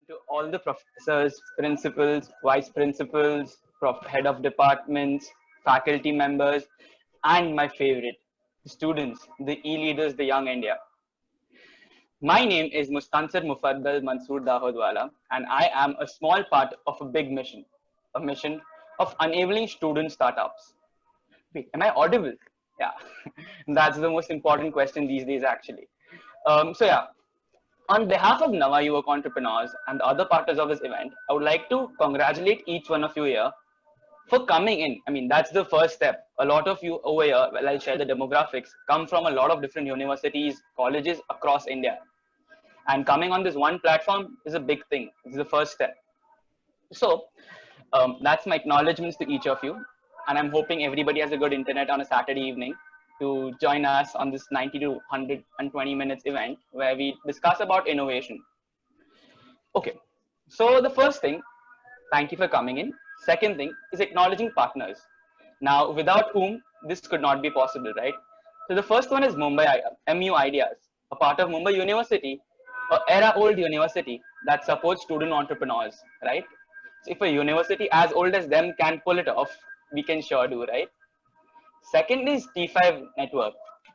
to all the professors, principals, vice principals, head of departments, faculty members, and my favorite, students, the e-leaders, the young India. My name is Mustansir Mufaddal Mansoor Dahodwala, and I am a small part of a big mission, a mission of enabling student startups. Wait, am I audible? Yeah, that's the most important question these days, actually. So, on behalf of Nava Yuvak entrepreneurs and the other partners of this event, I would like to congratulate each one of you here for coming in. I mean, that's the first step. A lot of you over here, well, I'll share the demographics, come from a lot of different universities, colleges across India. And coming on this one platform is a big thing. It's the first step. So that's my acknowledgements to each of you. And I'm hoping everybody has a good internet on a Saturday evening to join us on this 90 to 120 minutes event where we discuss about innovation. Okay, so the first thing, thank you for coming in. Second thing is acknowledging partners. Now, without whom this could not be possible, right? So the first one is Mumbai MU Ideas, a part of Mumbai University, an era-old university that supports student entrepreneurs, right? So if a university as old as them can pull it off, we can sure do, right? Second is T5 Network.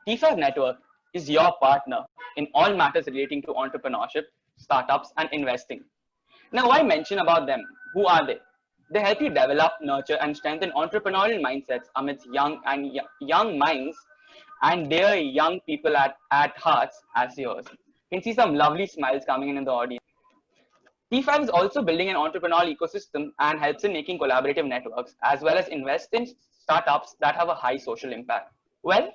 T5 Network is your partner in all matters relating to entrepreneurship, startups, and investing. Now, why mention about them? Who are they? They help you develop, nurture, and strengthen entrepreneurial mindsets amidst young minds and their young people at hearts as yours. You can see some lovely smiles coming in the audience. T5 is also building an entrepreneurial ecosystem and helps in making collaborative networks as well as invest in startups that have a high social impact. Well,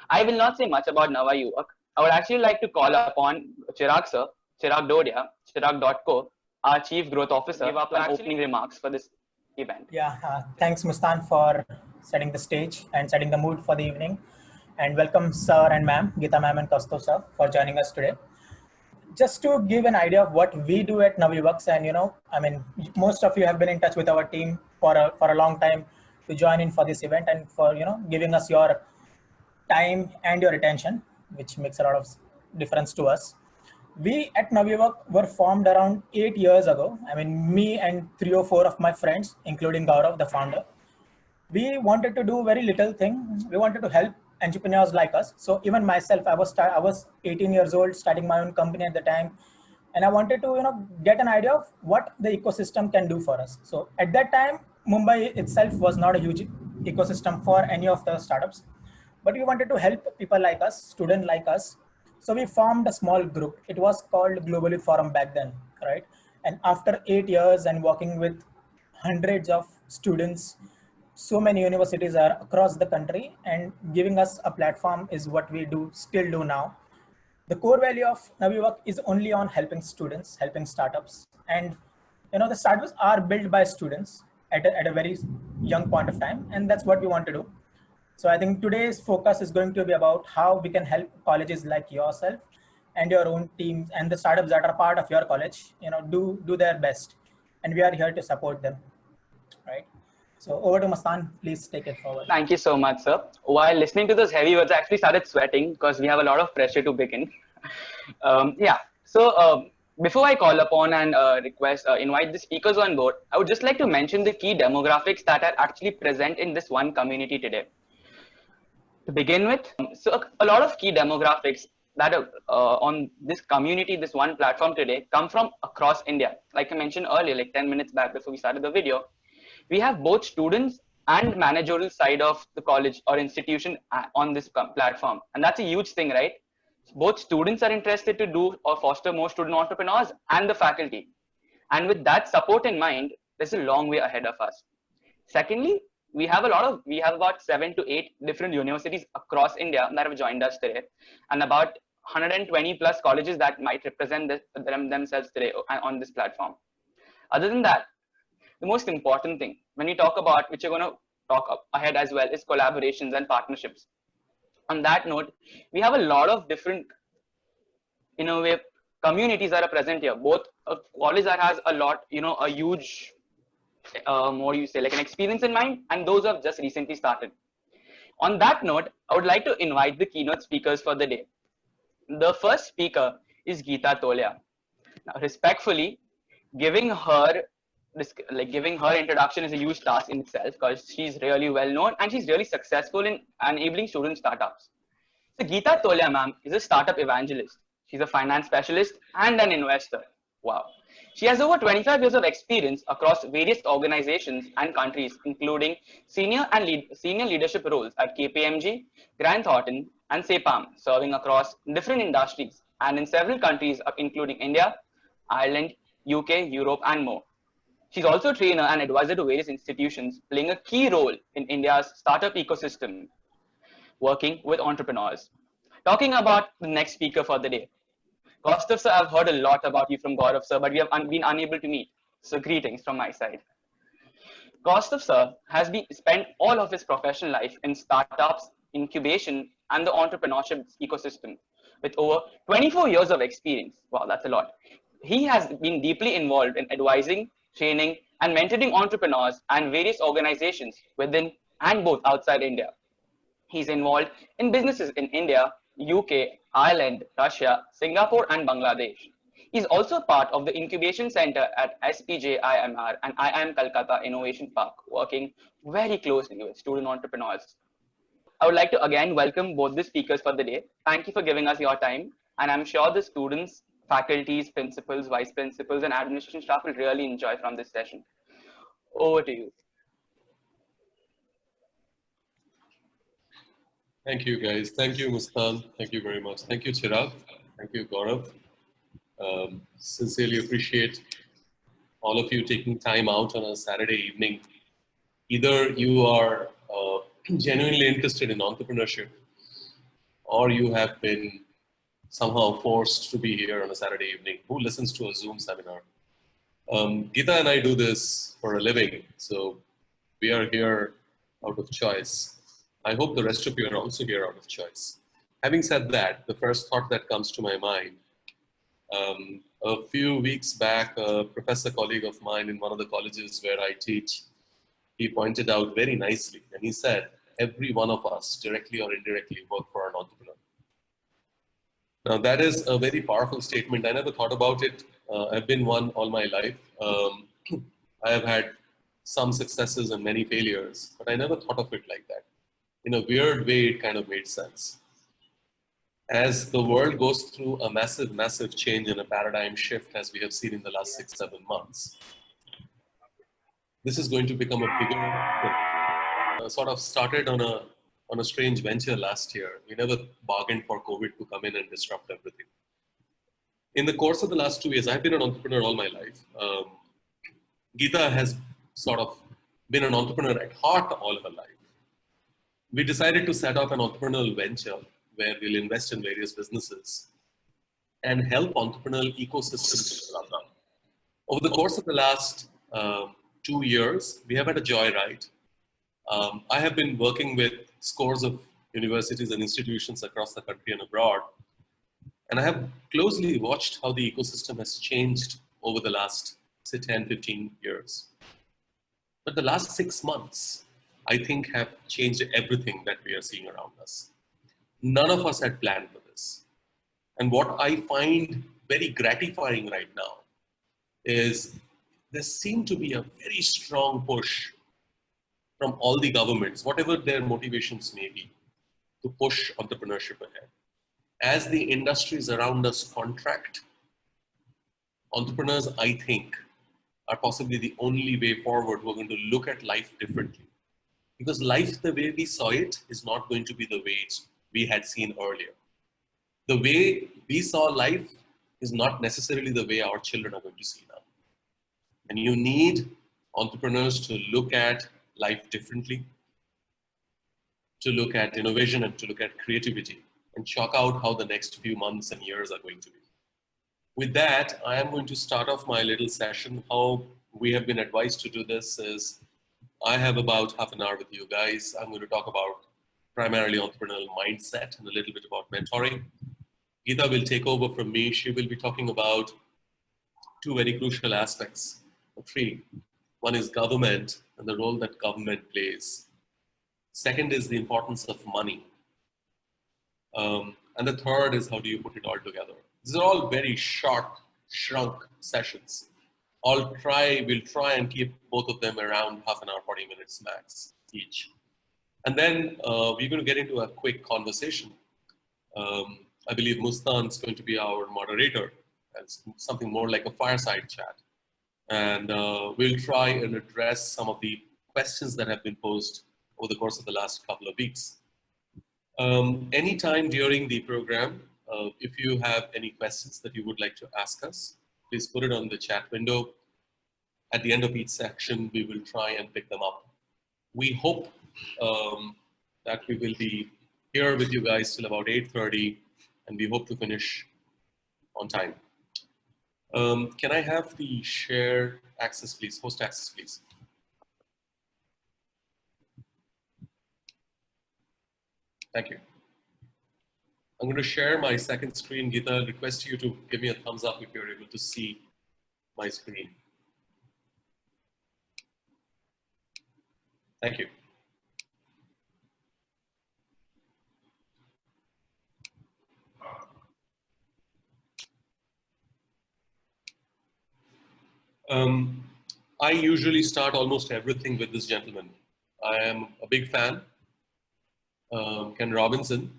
I will not say much about Nava Yuvak. I would actually like to call upon Chirag sir, Chirag Dodia, Chirag.co, our Chief Growth Officer, give up an opening remarks for this event. Yeah, thanks Mustan for setting the stage and setting the mood for the evening. And welcome sir and ma'am, Geeta ma'am and Kaustav sir for joining us today. Just to give an idea of what we do at Naviworks, and I mean, most of you have been in touch with our team for a long time to join in for this event and for giving us your time and your attention, which makes a lot of difference to us. We at Naviwork were formed around 8 years ago. I mean, me and 3 or 4 of my friends, including Gaurav, the founder, we wanted to do very little thing. We wanted to help entrepreneurs like us. So even myself, I was 18 years old, starting my own company at the time, and I wanted to get an idea of what the ecosystem can do for us. So at that time, Mumbai itself was not a huge ecosystem for any of the startups, but we wanted to help people like us, students like us. So we formed a small group. It was called Globally Forum back then, right? And after 8 years and working with hundreds of students, so many universities are across the country, and giving us a platform is what we still do now. The core value of Naviwork is only on helping students, helping startups. And the startups are built by students at a very young point of time, and that's what we want to do. So I think today's focus is going to be about how we can help colleges like yourself and your own teams and the startups that are part of your college, do their best. And we are here to support them, right? So over to Mastan, please take it forward. Thank you so much, sir. While listening to those heavy words, I actually started sweating because we have a lot of pressure to begin. So before I call upon and invite the speakers on board, I would just like to mention the key demographics that are actually present in this one community today. To begin with, so a lot of key demographics that are on this community, this one platform today, come from across India. Like I mentioned earlier, like 10 minutes back before we started the video, we have both students and managerial side of the college or institution on this platform. And that's a huge thing, right? Both students are interested to do or foster more student entrepreneurs and the faculty. And with that support in mind, there's a long way ahead of us. Secondly, we have about 7 to 8 different universities across India that have joined us today, and about 120 plus colleges that might represent themselves today on this platform. Other than that, the most important thing when we talk about, which you're going to talk ahead as well, is collaborations and partnerships. On that note, we have a lot of different communities that are present here, both a college that has a lot, a huge like an experience in mind, and those who have just recently started. On that note, I would like to invite the keynote speakers for the day. The first speaker is Geeta Tolia. Now, respectfully, giving her giving her introduction is a huge task in itself because she's really well known and she's really successful in enabling student startups. So Geeta Tolia ma'am is a startup evangelist. She's a finance specialist and an investor. Wow. She has over 25 years of experience across various organizations and countries, including senior leadership roles at KPMG, Grant Thornton, and CEPAM, serving across different industries and in several countries, including India, Ireland, UK, Europe, and more. She's also a trainer and advisor to various institutions, playing a key role in India's startup ecosystem, working with entrepreneurs. Talking about the next speaker for the day. Kaustav sir, I've heard a lot about you from Gaurav sir, but we have been unable to meet. So greetings from my side. Kaustav sir has spent all of his professional life in startups, incubation, and the entrepreneurship ecosystem with over 24 years of experience. Wow, that's a lot. He has been deeply involved in advising, training, and mentoring entrepreneurs and various organizations within and both outside India. He's involved in businesses in India, UK, Ireland, Russia, Singapore, and Bangladesh. He's also part of the Incubation Center at SPJIMR and IIM Kolkata Innovation Park, working very closely with student entrepreneurs. I would like to again welcome both the speakers for the day. Thank you for giving us your time, and I'm sure the students, faculties, principals, vice principals, and administration staff will really enjoy from this session. Over to you. Thank you, guys. Thank you, Mustan. Thank you very much. Thank you, Chirag. Thank you, Gaurav. Sincerely appreciate all of you taking time out on a Saturday evening. Either you are genuinely interested in entrepreneurship or you have been somehow forced to be here on a Saturday evening. Who listens to a Zoom seminar? Geeta and I do this for a living, so we are here out of choice. I hope the rest of you are also here out of choice. Having said that, the first thought that comes to my mind, a few weeks back, a professor colleague of mine in one of the colleges where I teach, he pointed out very nicely, and he said, every one of us, directly or indirectly, work for an entrepreneur. Now that is a very powerful statement. I never thought about it. I've been one all my life. I have had some successes and many failures, but I never thought of it like that. In a weird way, it kind of made sense. As the world goes through a massive, massive change and a paradigm shift, as we have seen in the last 6-7 months, this is going to become a bigger, sort of started on a strange venture last year. We never bargained for COVID to come in and disrupt everything. In the course of the last 2 years, I've been an entrepreneur all my life. Geeta has sort of been an entrepreneur at heart all her life. We decided to set up an entrepreneurial venture where we'll invest in various businesses and help entrepreneurial ecosystems to run. Over the course of the last 2 years, we have had a joyride. I have been working with scores of universities and institutions across the country and abroad, and I have closely watched how the ecosystem has changed over the last, say, 10, 15 years. But the last 6 months, I think, have changed everything that we are seeing around us. None of us had planned for this. And what I find very gratifying right now is there seems to be a very strong push from all the governments, whatever their motivations may be, to push entrepreneurship ahead. As the industries around us contract, entrepreneurs, I think, are possibly the only way forward who are going to look at life differently. Because life, the way we saw it, is not going to be the way we had seen earlier. The way we saw life is not necessarily the way our children are going to see now. And you need entrepreneurs to look at life differently, to look at innovation and to look at creativity, and chalk out how the next few months and years are going to be. With that, I am going to start off my little session. How we have been advised to do this is I have about half an hour with you guys. I'm going to talk about primarily entrepreneurial mindset and a little bit about mentoring. Geeta will take over from me. She will be talking about two very crucial aspects, or three. One is government and the role that government plays. Second is the importance of money. And the third is how do you put it all together. These are all very short, shrunk sessions. we'll try and keep both of them around half an hour, 40 minutes max each. And then we're going to get into a quick conversation. I believe Mustan is going to be our moderator. It's something more like a fireside chat. And we'll try and address some of the questions that have been posed over the course of the last couple of weeks. Anytime during the program, if you have any questions that you would like to ask us, please put it on the chat window. At the end of each section, we will try and pick them up. We hope that we will be here with you guys till about 8:30, and we hope to finish on time. Can I have the share access, please? Host access, please. Thank you. I'm going to share my second screen. Geeta, I'll request you to give me a thumbs up if you're able to see my screen. Thank you. I usually start almost everything with this gentleman. I am a big fan, Ken Robinson.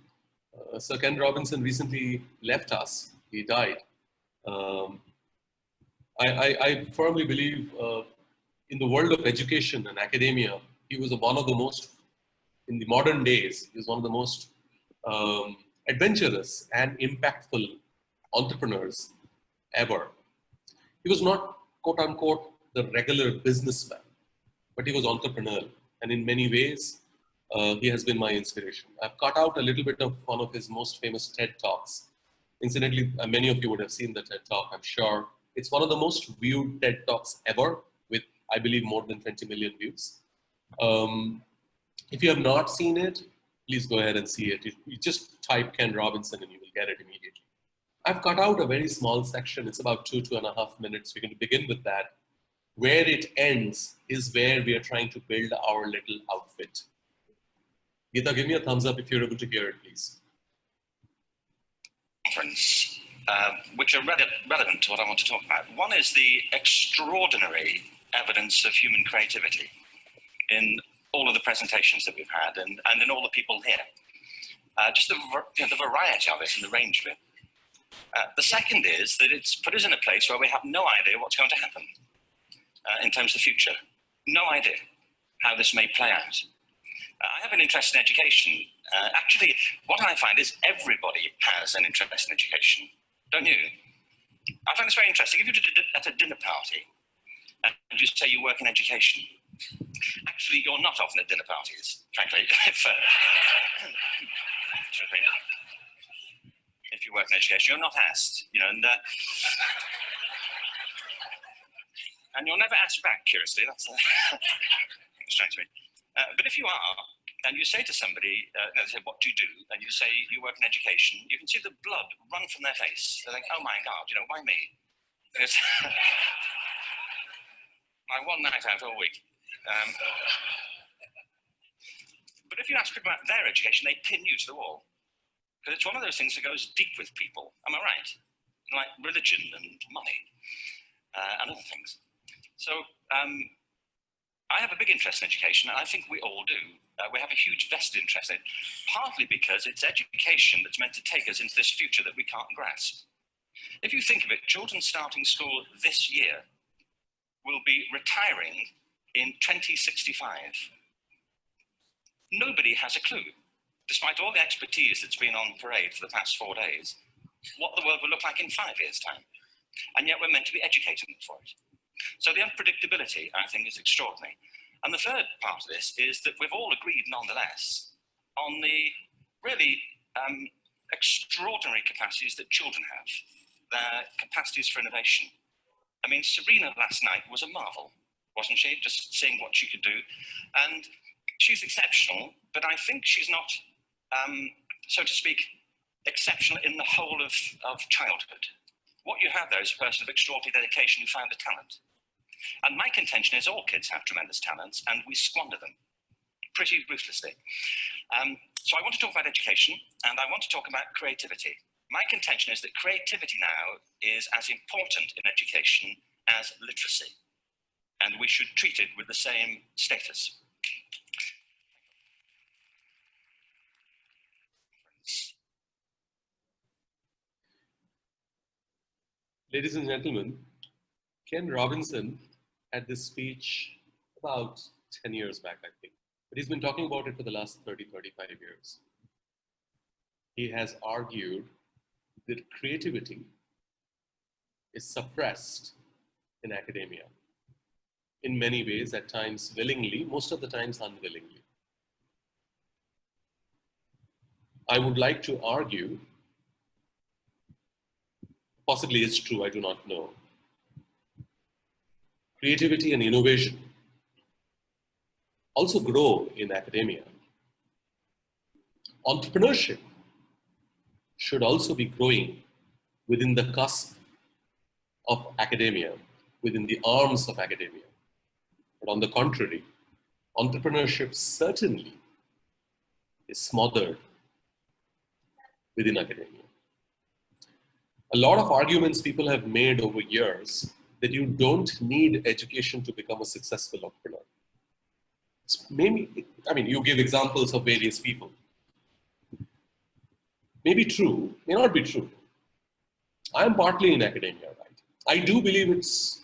Sir Ken Robinson recently left us. He died. I firmly believe in the world of education and academia, he was one of the most, in the modern days, he was one of the most adventurous and impactful entrepreneurs ever. He was not, quote unquote, the regular businessman, but he was entrepreneurial. And in many ways, he has been my inspiration. I've cut out a little bit of one of his most famous TED Talks. Incidentally, many of you would have seen the TED Talk, I'm sure. It's one of the most viewed TED Talks ever, with, I believe, more than 20 million views. If you have not seen it, please go ahead and see it. You just type Ken Robinson and you will get it immediately. I've cut out a very small section. It's about 2.5 minutes. We're going to begin with that. Where it ends is where we are trying to build our little outfit. Geeta, give me a thumbs up if you're able to hear it, please. Conference, which are relevant to what I want to talk about. One is the extraordinary evidence of human creativity in all of the presentations that we've had and in all the people here. Just the variety of it and the range of it. The second is that it's put us in a place where we have no idea what's going to happen in terms of the future. No idea how this may play out. I have an interest in education. Actually, what I find is everybody has an interest in education, don't you? I find this very interesting. If you're at a dinner party and you say you work in education, actually you're not often at dinner parties, frankly. If you work in education, you're not asked, you know, and you're never asked back, curiously. That's strikes me. But if you are, and you say to somebody, they say, what do? And you say you work in education, you can see the blood run from their face. They're like, oh my God, you know, why me? It's my one night out all week. But if you ask people about their education, they pin you to the wall. Because it's one of those things that goes deep with people. Am I right? Like religion and money and other things. So I have a big interest in education, and I think we all do. We have a huge vested interest in it, partly because it's education that's meant to take us into this future that we can't grasp. If you think of it, children starting school this year will be retiring in 2065. Nobody has a clue, despite all the expertise that's been on parade for the past 4 days, what the world will look like in 5 years' time. And yet we're meant to be educating them for it. So the unpredictability, I think, is extraordinary. And the third part of this is that we've all agreed, nonetheless, on the really extraordinary capacities that children have, their capacities for innovation. I mean, Serena last night was a marvel, wasn't she? Just seeing what she could do. And she's exceptional, but I think she's not, so to speak, exceptional in the whole of childhood. What you have there is a person of extraordinary dedication who found a talent. And my contention is all kids have tremendous talents and we squander them pretty ruthlessly. So I want to talk about education and I want to talk about creativity. My contention is that creativity now is as important in education as literacy, and we should treat it with the same status. Ladies and gentlemen, Ken Robinson had this speech about 10 years back, I think. But he's been talking about it for the last 30, 35 years. He has argued that creativity is suppressed in academia. In many ways, at times willingly, most of the times unwillingly. I would like to argue, possibly it's true, I do not know, creativity and innovation also grow in academia. Entrepreneurship should also be growing within the cusp of academia, within the arms of academia. But on the contrary, entrepreneurship certainly is smothered within academia. A lot of arguments people have made over years that you don't need education to become a successful entrepreneur. Maybe, I mean, you give examples of various people. Maybe true, may not be true. I am partly in academia, right? I do believe it's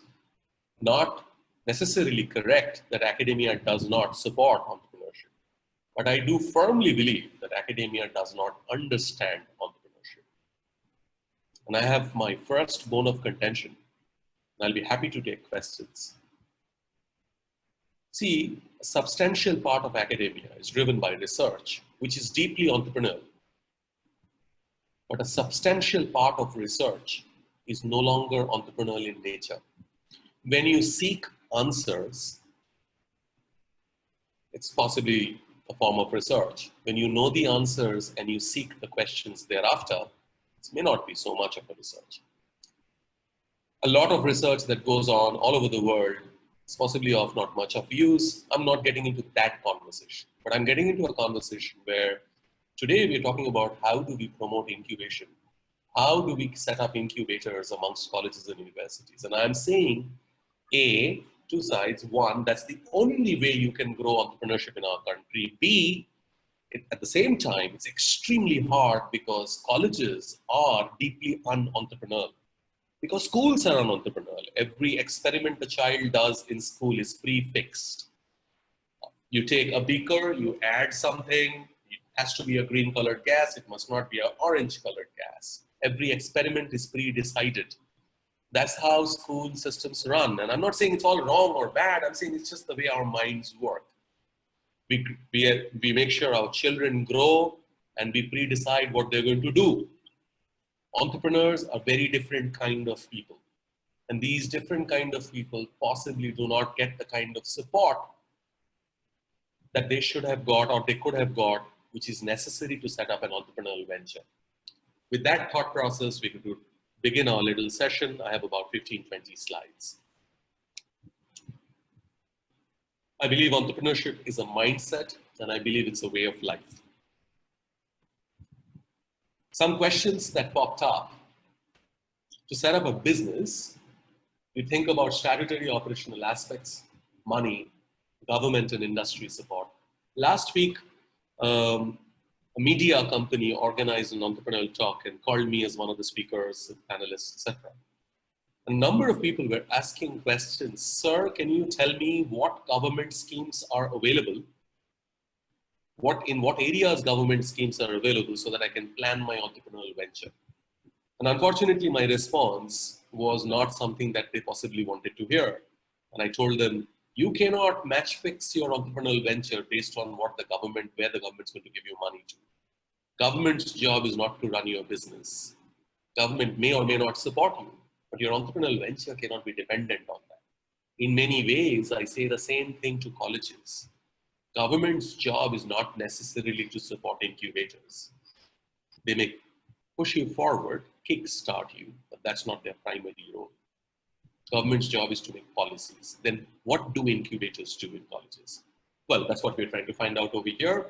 not necessarily correct that academia does not support entrepreneurship. But I do firmly believe that academia does not understand entrepreneurship. And I have my first bone of contention, and I'll be happy to take questions. See, a substantial part of academia is driven by research, which is deeply entrepreneurial. But a substantial part of research is no longer entrepreneurial in nature. When you seek answers, it's possibly a form of research. When you know the answers and you seek the questions thereafter, it may not be so much of a research. A lot of research that goes on all over the world is possibly of not much of use. I'm not getting into that conversation, but I'm getting into a conversation where today we're talking about how do we promote incubation? How do we set up incubators amongst colleges and universities? And I'm saying, A, two sides. One, that's the only way you can grow entrepreneurship in our country. B, at the same time, it's extremely hard because colleges are deeply un-entrepreneurial. Because schools are un-entrepreneurial. Every experiment a child does in school is pre-fixed. You take a beaker, you add something, it has to be a green colored gas, it must not be an orange colored gas. Every experiment is pre-decided. That's how school systems run. And I'm not saying it's all wrong or bad, I'm saying it's just the way our minds work. We make sure our children grow and we pre-decide what they're going to do. Entrepreneurs are very different kind of people. And these different kind of people possibly do not get the kind of support that they should have got or they could have got, which is necessary to set up an entrepreneurial venture. With that thought process, we could begin our little session. I have about 15-20 slides. I believe entrepreneurship is a mindset, and I believe it's a way of life. Some questions that popped up. To set up a business, you think about statutory operational aspects, money, government and industry support. Last week, a media company organized an entrepreneurial talk and called me as one of the speakers, panelists, etc. A number of people were asking questions. Sir, can you tell me what government schemes are available? In what areas government schemes are available so that I can plan my entrepreneurial venture? And unfortunately, my response was not something that they possibly wanted to hear. And I told them, you cannot match fix your entrepreneurial venture based on where the government's going to give you money to. Government's job is not to run your business. Government may or may not support you, but your entrepreneurial venture cannot be dependent on that. In many ways, I say the same thing to colleges. Government's job is not necessarily to support incubators. They may push you forward, kickstart you, but that's not their primary role. Government's job is to make policies. Then what do incubators do in colleges? Well, that's what we're trying to find out over here.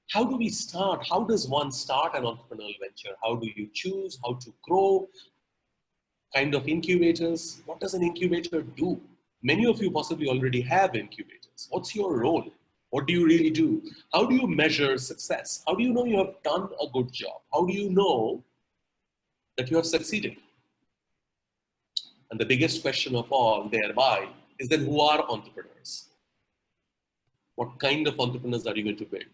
How do we start? How does one start an entrepreneurial venture? How do you choose? How to grow? kind of incubators. What does an incubator do? Many of you possibly already have incubators. What's your role? What do you really do? How do you measure success? How do you know you have done a good job? How do you know that you have succeeded? And the biggest question of all thereby is then, who are entrepreneurs? What kind of entrepreneurs are you going to build?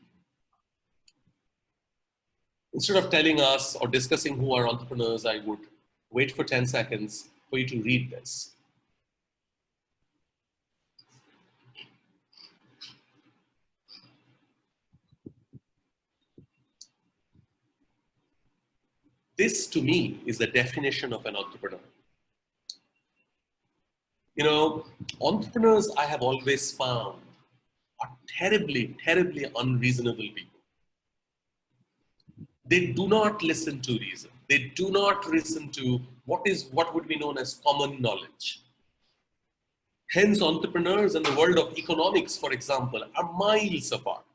Instead of telling us or discussing who are entrepreneurs, I would wait for 10 seconds for you to read this. This, to me, is the definition of an entrepreneur. You know, entrepreneurs, I have always found, are terribly, terribly unreasonable people. They do not listen to reason. They do not listen to what would be known as common knowledge. Hence, entrepreneurs in the world of economics, for example, are miles apart.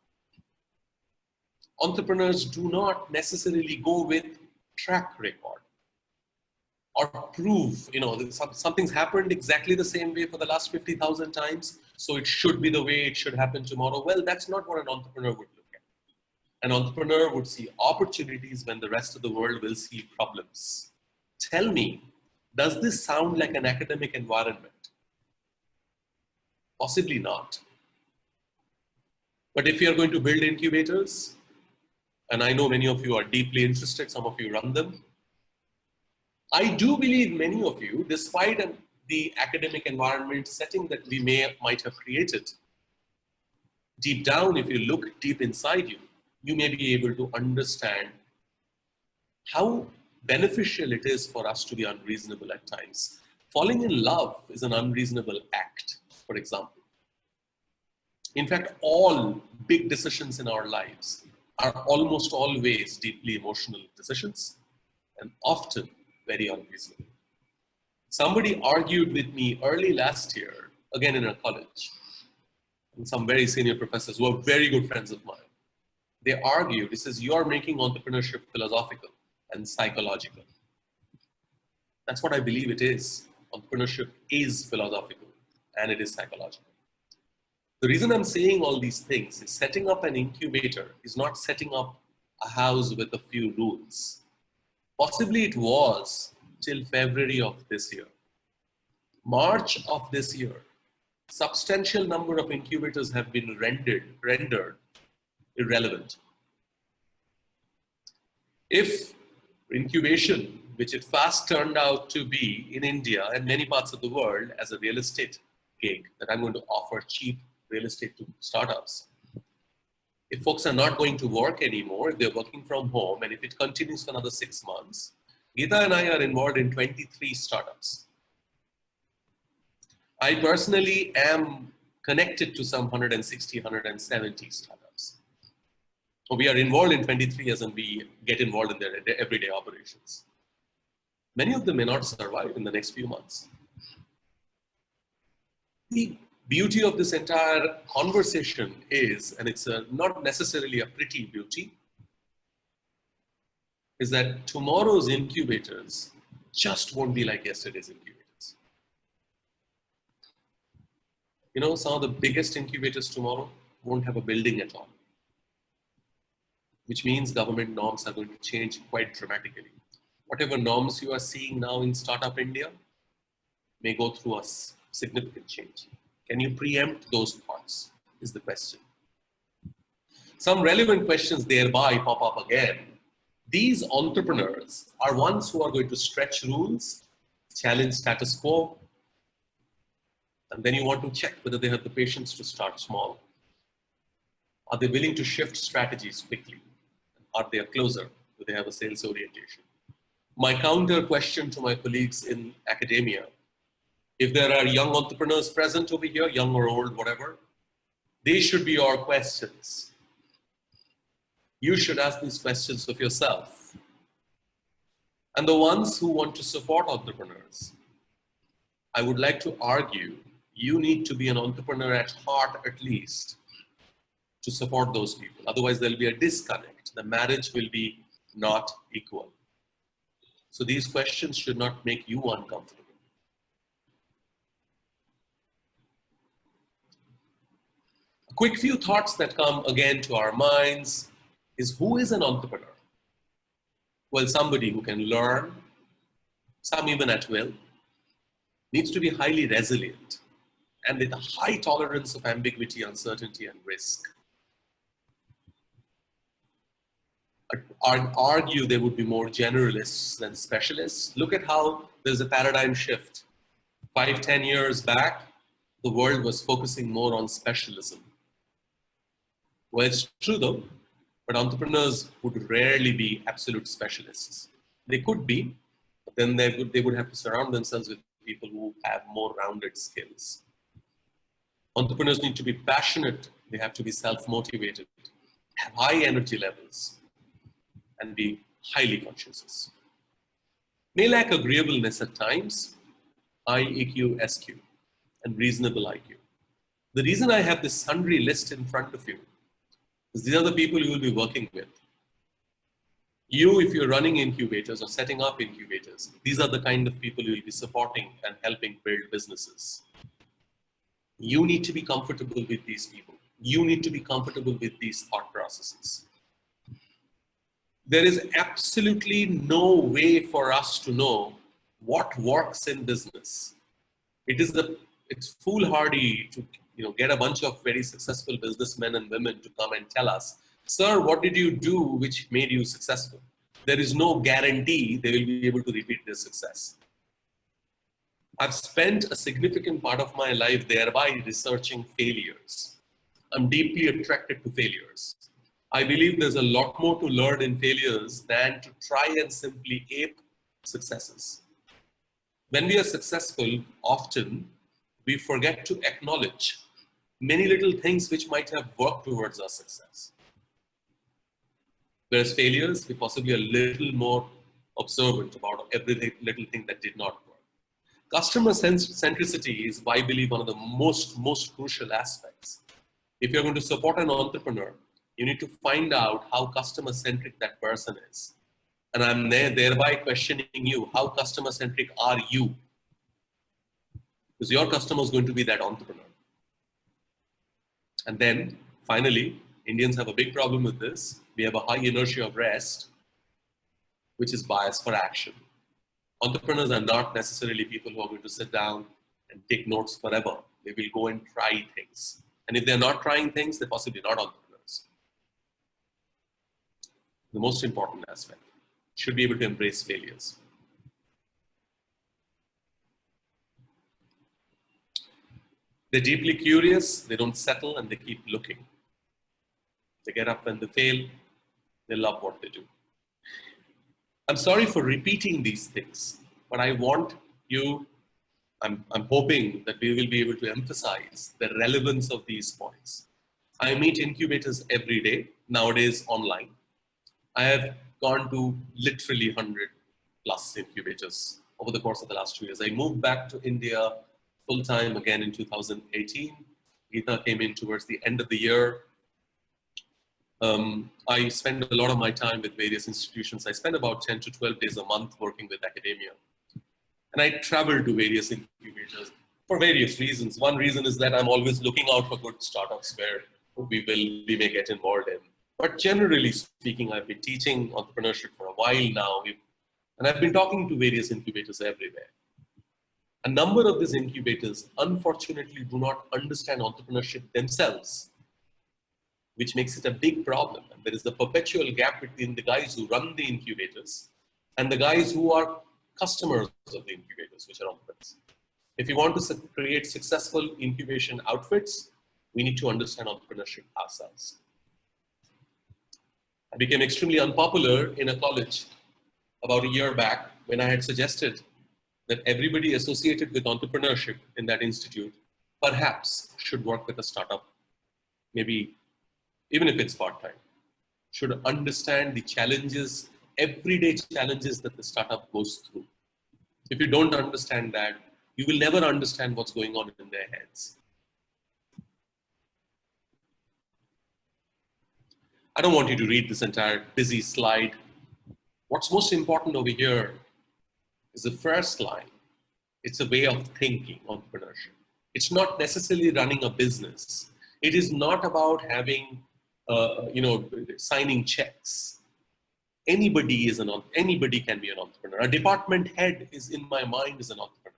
Entrepreneurs do not necessarily go with track record or prove, you know, something's happened exactly the same way for the last 50,000 times, so it should be the way it should happen tomorrow. Well, that's not what an entrepreneur would look at. An entrepreneur would see opportunities when the rest of the world will see problems. Tell me, does this sound like an academic environment? Possibly not. But if you are going to build incubators, and I know many of you are deeply interested, some of you run them, I do believe many of you, despite the academic environment setting that we might have created, deep down, if you look deep inside you, you may be able to understand how beneficial it is for us to be unreasonable at times. Falling in love is an unreasonable act, for example. In fact, all big decisions in our lives are almost always deeply emotional decisions and often very unreasonable. Somebody argued with me early last year, again in a college, and some very senior professors who are very good friends of mine. They argued, he says, you are making entrepreneurship philosophical and psychological. That's what I believe it is. Entrepreneurship is philosophical and it is psychological. The reason I'm saying all these things is setting up an incubator is not setting up a house with a few rules. Possibly it was till February of this year. March of this year, substantial number of incubators have been rendered irrelevant. If incubation, which it fast turned out to be in India and many parts of the world as a real estate gig, that I'm going to offer cheap real estate to startups. If folks are not going to work anymore, if they're working from home, and if it continues for another 6 months, Geeta and I are involved in 23 startups. I personally am connected to some 160, 170 startups. So we are involved in 23 as in we get involved in their everyday operations. Many of them may not survive in the next few months. The beauty of this entire conversation is, and it's not necessarily a pretty beauty, is that tomorrow's incubators just won't be like yesterday's incubators. You know, some of the biggest incubators tomorrow won't have a building at all, which means government norms are going to change quite dramatically. Whatever norms you are seeing now in Startup India may go through a significant change. Can you preempt those thoughts is the question. Some relevant questions thereby pop up again. These entrepreneurs are ones who are going to stretch rules, challenge status quo, and then you want to check whether they have the patience to start small. Are they willing to shift strategies quickly? Are they a closer? Do they have a sales orientation? My counter question to my colleagues in academia, if there are young entrepreneurs present over here, young or old, whatever, they should be your questions. You should ask these questions of yourself. And the ones who want to support entrepreneurs, I would like to argue, you need to be an entrepreneur at heart at least to support those people. Otherwise, there'll be a disconnect. The marriage will be not equal. So these questions should not make you uncomfortable. A quick few thoughts that come again to our minds is, who is an entrepreneur? Well, somebody who can learn, some even at will, needs to be highly resilient and with a high tolerance of ambiguity, uncertainty, and risk. I'd argue they would be more generalists than specialists. Look at how there's a paradigm shift. 5, 10 years back, the world was focusing more on specialism. Well, it's true though, but entrepreneurs would rarely be absolute specialists. They could be, but then they would have to surround themselves with people who have more rounded skills. Entrepreneurs need to be passionate, they have to be self-motivated, have high energy levels, and be highly conscious. May lack agreeableness at times, high EQ, SQ, and reasonable IQ. The reason I have this sundry list in front of you is these are the people you will be working with. You, if you're running incubators or setting up incubators, these are the kind of people you will be supporting and helping build businesses. You need to be comfortable with these people. You need to be comfortable with these thought processes. There is absolutely no way for us to know what works in business. It's foolhardy to get a bunch of very successful businessmen and women to come and tell us, sir, what did you do which made you successful? There is no guarantee they will be able to repeat their success. I've spent a significant part of my life thereby researching failures. I'm deeply attracted to failures. I believe there's a lot more to learn in failures than to try and simply ape successes. When we are successful, often we forget to acknowledge many little things which might have worked towards our success. Whereas failures, we're possibly a little more observant about every little thing that did not work. Customer centricity is, I believe, one of the most crucial aspects. If you're going to support an entrepreneur, you need to find out how customer-centric that person is. And I'm thereby questioning you, how customer-centric are you? Because your customer is going to be that entrepreneur. And then, finally, Indians have a big problem with this. We have a high inertia of rest, which is bias for action. Entrepreneurs are not necessarily people who are going to sit down and take notes forever. They will go and try things. And if they're not trying things, they're possibly not entrepreneurs. The most important aspect, should be able to embrace failures. They're deeply curious, they don't settle, and they keep looking. They get up when they fail, they love what they do. I'm sorry for repeating these things, but I want you, I'm hoping that we will be able to emphasize the relevance of these points. I meet incubators every day, nowadays online. I have gone to literally 100 plus incubators over the course of the last 2 years. I moved back to India full-time again in 2018. Geeta came in towards the end of the year. I spend a lot of my time with various institutions. I spend about 10 to 12 days a month working with academia. And I travel to various incubators for various reasons. One reason is that I'm always looking out for good startups where we may get involved in. But generally speaking, I've been teaching entrepreneurship for a while now, and I've been talking to various incubators everywhere. A number of these incubators, unfortunately, do not understand entrepreneurship themselves, which makes it a big problem. And there is the perpetual gap between the guys who run the incubators and the guys who are customers of the incubators, which are entrepreneurs. If you want to create successful incubation outfits, we need to understand entrepreneurship ourselves. I became extremely unpopular in a college about a year back when I had suggested that everybody associated with entrepreneurship in that institute perhaps should work with a startup, maybe even if it's part-time, should understand the challenges, everyday challenges that the startup goes through. If you don't understand that, you will never understand what's going on in their heads. I don't want you to read this entire busy slide. What's most important over here is the first line. It's a way of thinking, entrepreneurship. It's not necessarily running a business. It is not about having, signing checks. Anybody can be an entrepreneur. A department head is, in my mind, is an entrepreneur.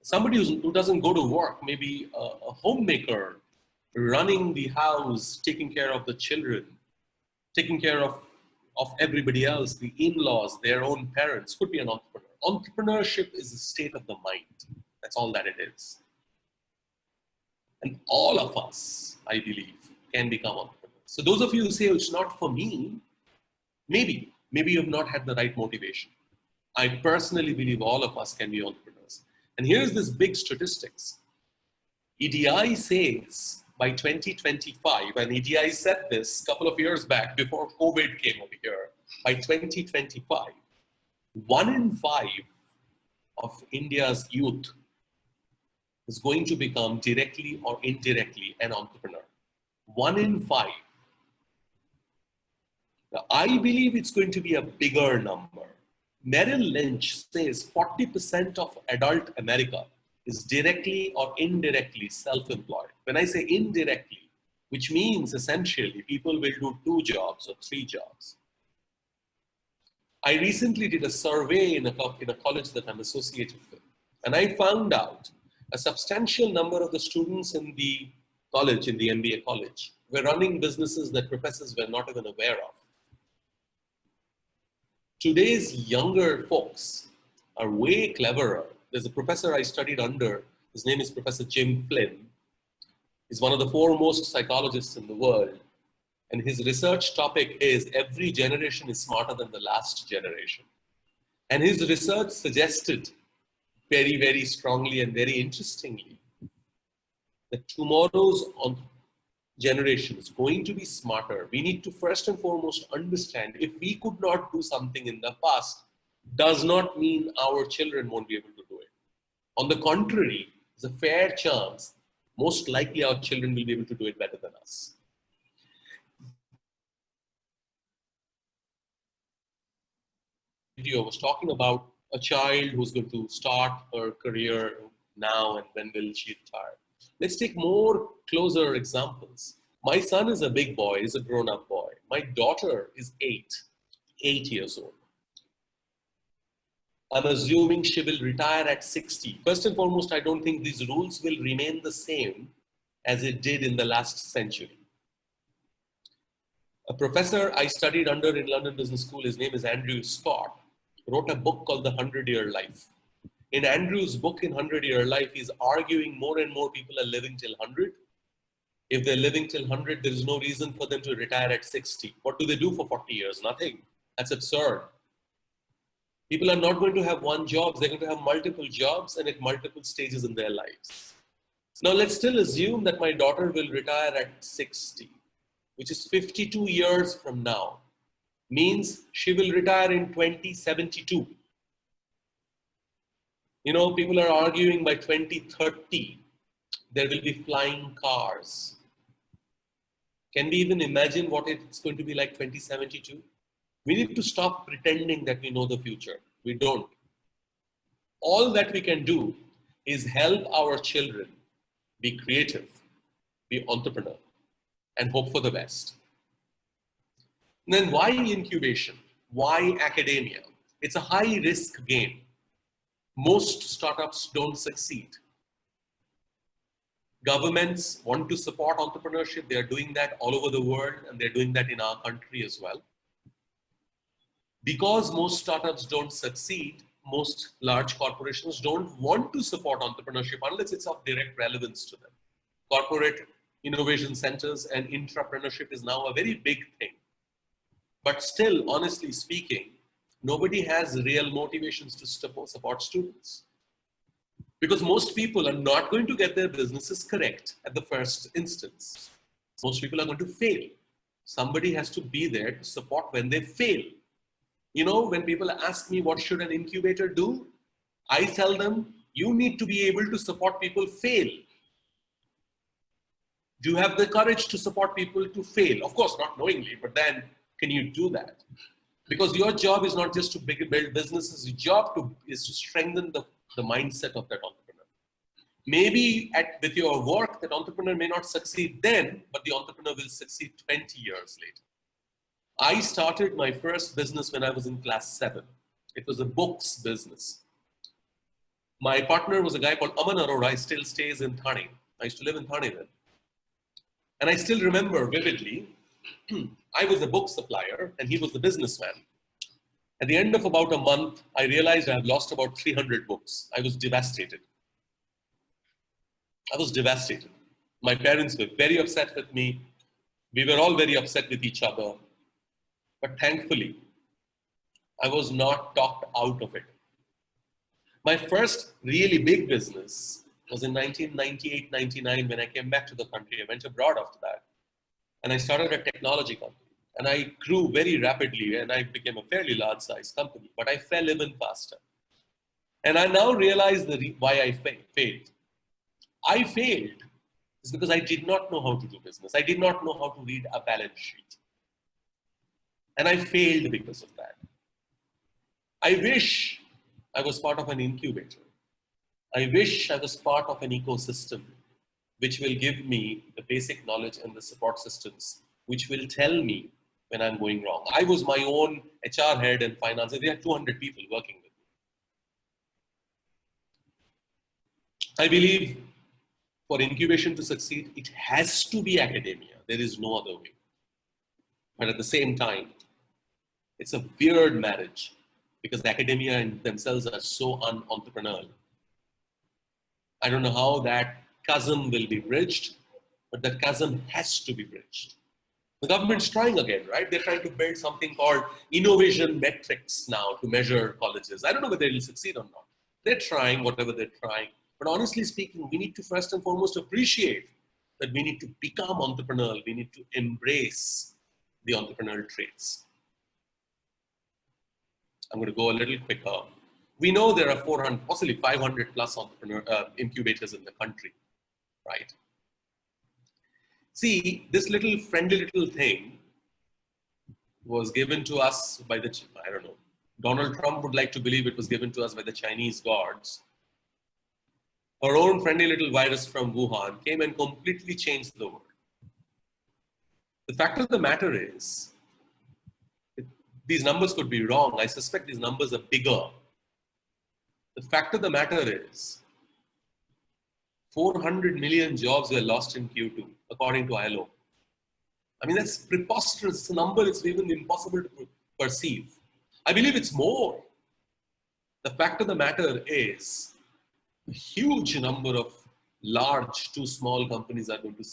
Somebody who doesn't go to work, maybe a homemaker, running the house, taking care of the children, taking care of everybody else, the in-laws, their own parents, could be an entrepreneur. Entrepreneurship is a state of the mind. That's all that it is. And all of us, I believe, can become entrepreneurs. So those of you who say, oh, it's not for me, maybe you have not had the right motivation. I personally believe all of us can be entrepreneurs. And here's this big statistics. EDI says by 2025, and EDI said this a couple of years back before COVID came over here, by 2025, 1 in 5 of India's youth is going to become directly or indirectly an entrepreneur. 1 in 5. Now, I believe it's going to be a bigger number. Merrill Lynch says 40% of adult America is directly or indirectly self-employed. When I say indirectly, which means essentially people will do 2 jobs or 3 jobs. I recently did a survey in a college that I'm associated with, and I found out a substantial number of the students in the college, in the MBA college, were running businesses that professors were not even aware of. Today's younger folks are way cleverer. There's a professor I studied under, his name is Professor Jim Flynn. He's one of the foremost psychologists in the world. And his research topic is every generation is smarter than the last generation. And his research suggested very, very strongly and very interestingly that tomorrow's generation is going to be smarter. We need to first and foremost understand if we could not do something in the past, does not mean our children won't be able to do it. On the contrary, there's a fair chance, most likely our children will be able to do it better than us. I was talking about a child who's going to start her career now and when will she retire. Let's take more closer examples. My son is a big boy, he's a grown-up boy. My daughter is 8 years old. I'm assuming she will retire at 60. First and foremost, I don't think these rules will remain the same as it did in the last century. A professor I studied under in London Business School, his name is Andrew Scott, wrote a book called The 100-Year Life. In Andrew's book, in 100-Year Life, he's arguing more and more people are living till 100. If they're living till 100, there is no reason for them to retire at 60. What do they do for 40 years? Nothing. That's absurd. People are not going to have one job. They're going to have multiple jobs and at multiple stages in their lives. Now, let's still assume that my daughter will retire at 60, which is 52 years from now. Means she will retire in 2072. You know, people are arguing by 2030, there will be flying cars. Can we even imagine what it's going to be like 2072? We need to stop pretending that we know the future. We don't. All that we can do is help our children be creative, be entrepreneur, and hope for the best. And then why incubation? Why academia? It's a high risk game. Most startups don't succeed. Governments want to support entrepreneurship. They're doing that all over the world, and they're doing that in our country as well. Because most startups don't succeed, most large corporations don't want to support entrepreneurship unless it's of direct relevance to them. Corporate innovation centers and intrapreneurship is now a very big thing. But still, honestly speaking, nobody has real motivations to support students. Because most people are not going to get their businesses correct at the first instance. Most people are going to fail. Somebody has to be there to support when they fail. You know, when people ask me what should an incubator do, I tell them, you need to be able to support people fail. Do you have the courage to support people to fail? Of course, not knowingly, but then can you do that? Because your job is not just to build businesses, your job is to strengthen the mindset of that entrepreneur. Maybe with your work, that entrepreneur may not succeed then, but the entrepreneur will succeed 20 years later. I started my first business when I was in class 7. It was a books business. My partner was a guy called Aman Arora. He still stays in Thane. I used to live in Thane then. And I still remember vividly, I was the book supplier and he was the businessman. At the end of about a month, I realized I had lost about 300 books. I was devastated. My parents were very upset with me. We were all very upset with each other. But thankfully, I was not talked out of it. My first really big business was in 1998-99 when I came back to the country. I went abroad after that. And I started a technology company. And I grew very rapidly and I became a fairly large size company, but I fell even faster. And I now realize why I failed. I failed is because I did not know how to do business. I did not know how to read a balance sheet. And I failed because of that. I wish I was part of an incubator. I wish I was part of an ecosystem which will give me the basic knowledge and the support systems, which will tell me when I'm going wrong. I was my own HR head and finance. There are 200 people working with me. I believe for incubation to succeed, it has to be academia. There is no other way. But at the same time, it's a weird marriage because academia and themselves are so un-entrepreneurial. I don't know how that chasm will be bridged, but that chasm has to be bridged. The government's trying again, right? They're trying to build something called innovation metrics now to measure colleges. I don't know whether it'll succeed or not. They're trying whatever they're trying. But honestly speaking, we need to first and foremost appreciate that we need to become entrepreneurial. We need to embrace the entrepreneurial traits. I'm going to go a little quicker. We know there are 400, possibly 500 plus incubators in the country, right? See, this little friendly little thing was given to us by the, I don't know, Donald Trump would like to believe it was given to us by the Chinese gods. Our own friendly little virus from Wuhan came and completely changed the world. The fact of the matter is, these numbers could be wrong. I suspect these numbers are bigger. The fact of the matter is, 400 million jobs were lost in Q2, according to ILO. I mean, that's preposterous. It's a number it's even impossible to perceive. I believe it's more. The fact of the matter is, a huge number of large to small companies are going to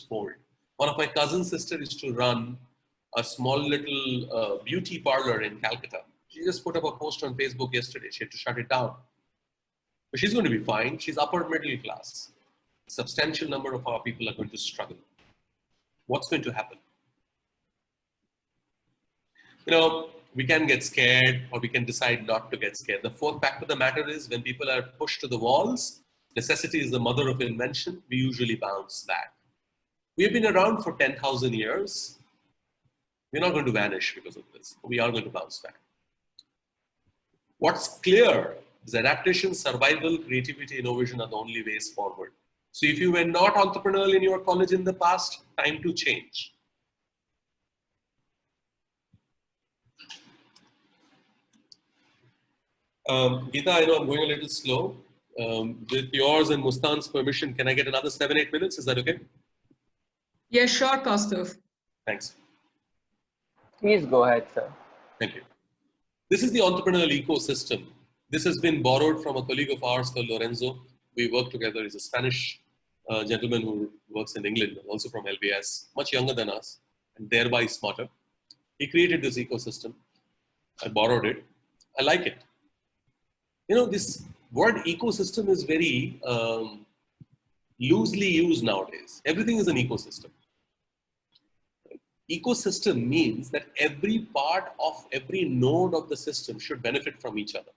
fold. One of my cousin's sister used to run a small little beauty parlor in Calcutta. She just put up a post on Facebook yesterday. She had to shut it down. But she's going to be fine. She's upper middle class. A substantial number of our people are going to struggle. What's going to happen? You know, we can get scared or we can decide not to get scared. The fourth fact of the matter is when people are pushed to the walls, necessity is the mother of invention, we usually bounce back. We have been around for 10,000 years. We're not going to vanish because of this. We are going to bounce back. What's clear is adaptation, survival, creativity, innovation are the only ways forward. So if you were not entrepreneurial in your college in the past, time to change. Geeta, I know I'm going a little slow. With yours and Mustan's permission, can I get another 7-8 minutes? Is that okay? Yeah, sure, Kaustav. Thanks. Please go ahead, sir. Thank you. This is the entrepreneurial ecosystem. This has been borrowed from a colleague of ours called Lorenzo. We work together. He's a Spanish gentleman who works in England, also from LBS, much younger than us, and thereby smarter. He created this ecosystem. I borrowed it. I like it. You know, this word ecosystem is very loosely used nowadays. Everything is an ecosystem. Ecosystem means that every part of every node of the system should benefit from each other.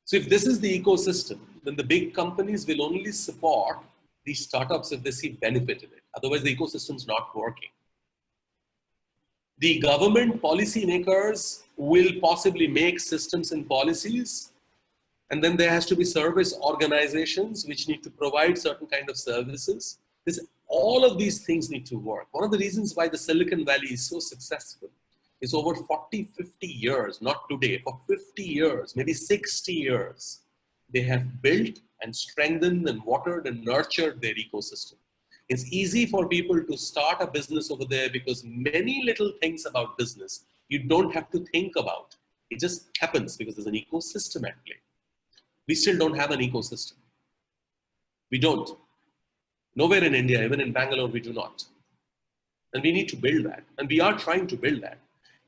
So if this is the ecosystem, then the big companies will only support these startups if they see benefit in it. Otherwise, the ecosystem is not working. The government policymakers will possibly make systems and policies, and then there has to be service organizations which need to provide certain kind of services. All of these things need to work. One of the reasons why the Silicon Valley is so successful is over 40, 50 years, not today, for 50 years, maybe 60 years, they have built and strengthened and watered and nurtured their ecosystem. It's easy for people to start a business over there because many little things about business you don't have to think about. It just happens because there's an ecosystem at play. We still don't have an ecosystem. We don't. Nowhere in India, even in Bangalore, we do not. And we need to build that. And we are trying to build that.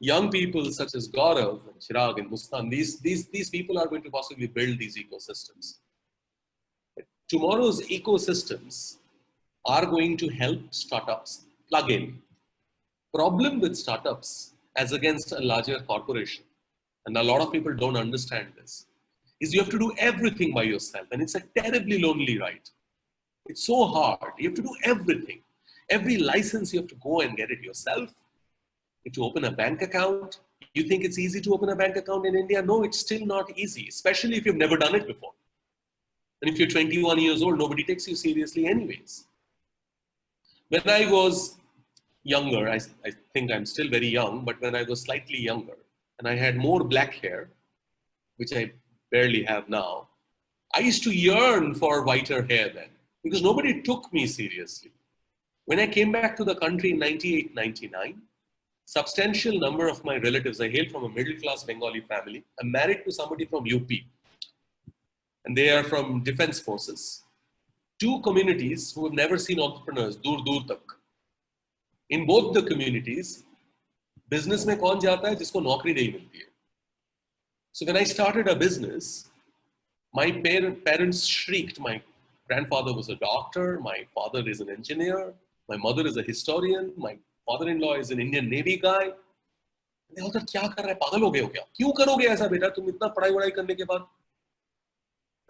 Young people such as Gaurav and Chirag and Mustan, these people are going to possibly build these ecosystems. Tomorrow's ecosystems are going to help startups plug in. Problem with startups as against a larger corporation, and a lot of people don't understand this, is you have to do everything by yourself, and it's a terribly lonely ride. It's so hard. You have to do everything. Every license you have to go and get it yourself. You have to open a bank account. You think it's easy to open a bank account in India? No, it's still not easy, especially if you've never done it before. And if you're 21 years old, nobody takes you seriously anyways. When I was younger, I think I'm still very young, but when I was slightly younger and I had more black hair, which I barely have now, I used to yearn for whiter hair then because nobody took me seriously. When I came back to the country in 98, 99, substantial number of my relatives, I hail from a middle-class Bengali family. I'm married to somebody from UP, and they are from defense forces. Two communities who have never seen entrepreneurs, dur tak. In both the communities, business mein kaun jata hai jisko naukri nahi milti hai. So when I started a business, my parents shrieked. My grandfather was a doctor, my father is an engineer, my mother is a historian, my father-in-law is an Indian Navy guy. They all thought, kya kar raha hai? Pagal ho gaye ho kya? Kyun karoge aisa beta? Tum itna padhai vadai karne ke baad?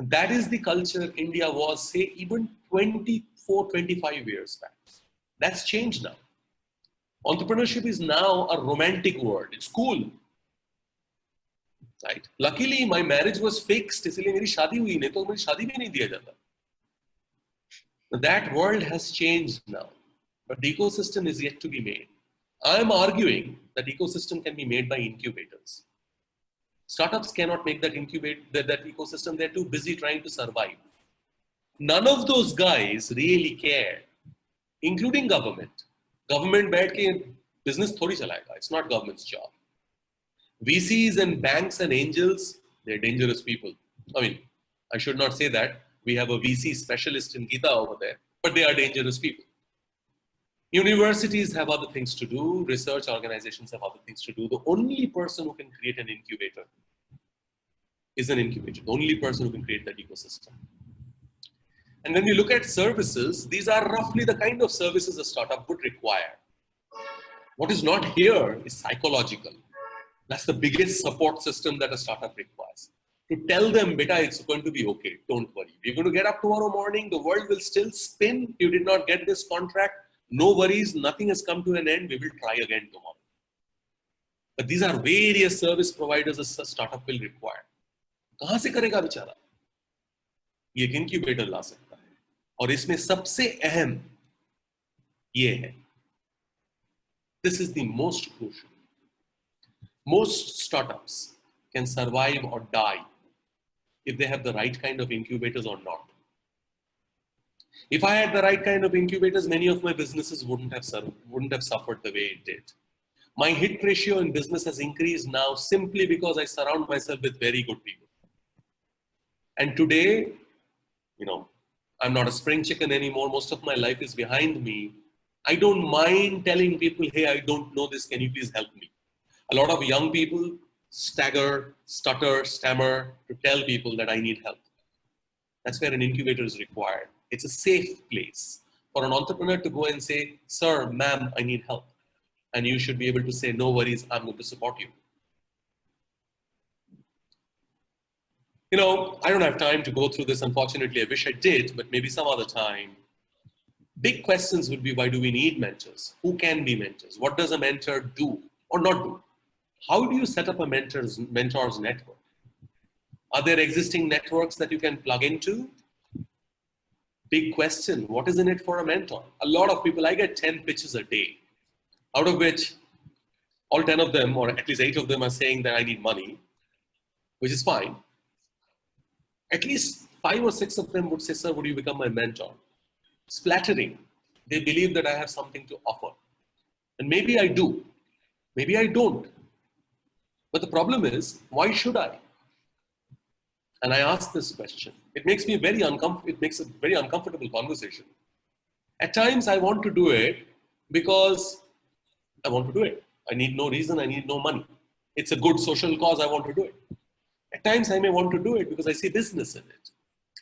And that is the culture India was, say, even 24, 25 years back. That's changed now. Entrepreneurship is now a romantic word. It's cool. Right? Luckily, my marriage was fixed. इसलिए मेरी शादी हुई नहीं तो मेरी शादी भी नहीं दिया जाता. That world has changed now. But the ecosystem is yet to be made. I am arguing that ecosystem can be made by incubators. Startups cannot make that that ecosystem. They're too busy trying to survive. None of those guys really care, including government. Government बैठ के business थोड़ी चलाएगा. It's not government's job. VCs and banks and angels, they're dangerous people. I mean, I should not say that. We have a VC specialist in Gita over there, but they are dangerous people. Universities have other things to do. Research organizations have other things to do. The only person who can create an incubator is an incubator. The only person who can create that ecosystem. And when we look at services, these are roughly the kind of services a startup would require. What is not here is psychological. That's the biggest support system that a startup requires. To tell them, beta, it's going to be okay. Don't worry. We're going to get up tomorrow morning. The world will still spin. You did not get this contract. No worries. Nothing has come to an end. We will try again tomorrow. But these are various service providers a startup will require. कहाँ से करेगा बेचारा? ये एक incubator ला सकता है. और इसमें सबसे अहम ये है. This is the most crucial. Most startups can survive or die if they have the right kind of incubators or not. If I had the right kind of incubators, many of my businesses wouldn't have suffered the way it did. My hit ratio in business has increased now simply because I surround myself with very good people. And today, I'm not a spring chicken anymore. Most of my life is behind me. I don't mind telling people, hey, I don't know this. Can you please help me? A lot of young people stagger, stutter, stammer to tell people that I need help. That's where an incubator is required. It's a safe place for an entrepreneur to go and say, sir, ma'am, I need help. And you should be able to say, no worries, I'm going to support you. I don't have time to go through this. Unfortunately, I wish I did, but maybe some other time. Big questions would be, why do we need mentors? Who can be mentors? What does a mentor do? or not do? How do you set up a mentor's network? Are there existing networks that you can plug into? Big question. What is in it for a mentor? A lot of people, I get 10 pitches a day, out of which all 10 of them, or at least 8 of them, are saying that I need money, which is fine. At least 5 or 6 of them would say, sir, would you become my mentor? It's flattering. They believe that I have something to offer. And maybe I do. Maybe I don't. But the problem is, why should I? And I ask this question. It makes me very uncomfortable. It makes a very uncomfortable conversation. At times, I want to do it because I want to do it. I need no reason. I need no money. It's a good social cause. I want to do it. At times, I may want to do it because I see business in it.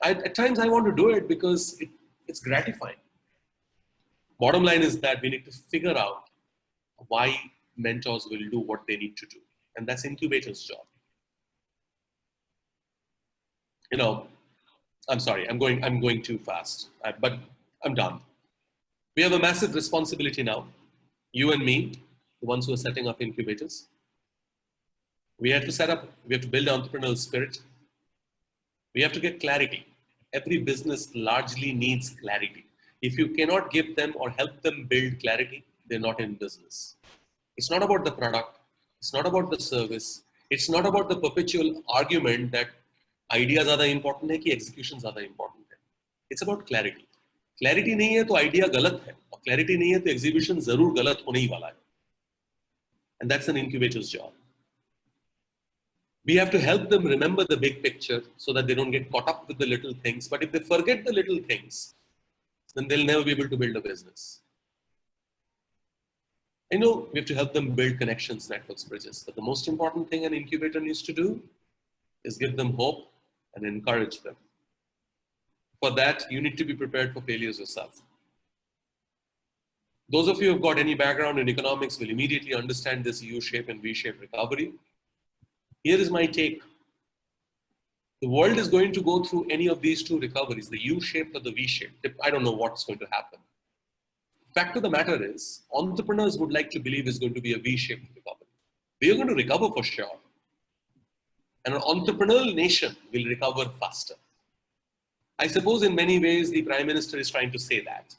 At times, I want to do it because it's gratifying. Bottom line is that we need to figure out why mentors will do what they need to do. And that's incubator's job. You know, I'm sorry, I'm going too fast, but I'm done. We have a massive responsibility now. You and me, the ones who are setting up incubators. We have to build entrepreneurial spirit. We have to get clarity. Every business largely needs clarity. If you cannot give them or help them build clarity, they're not in business. It's not about the product. It's not about the service. It's not about the perpetual argument that ideas ज़्यादा important है कि execution ज़्यादा important है. It's about clarity. Clarity नहीं है तो idea गलत है और clarity नहीं है तो execution ज़रूर गलत होने ही वाला है. And that's an incubator's job. We have to help them remember the big picture so that they don't get caught up with the little things. But if they forget the little things, then they'll never be able to build a business. I know we have to help them build connections, networks, bridges. But the most important thing an incubator needs to do is give them hope and encourage them. For that, you need to be prepared for failures yourself. Those of you who have got any background in economics will immediately understand this U-shape and V-shape recovery. Here is my take. The world is going to go through any of these two recoveries, the U-shaped or the V-shaped. I don't know what's going to happen. Fact of the matter is, entrepreneurs would like to believe it's going to be a V-shaped recovery. We are going to recover for sure. And an entrepreneurial nation will recover faster. I suppose in many ways, the Prime Minister is trying to say that.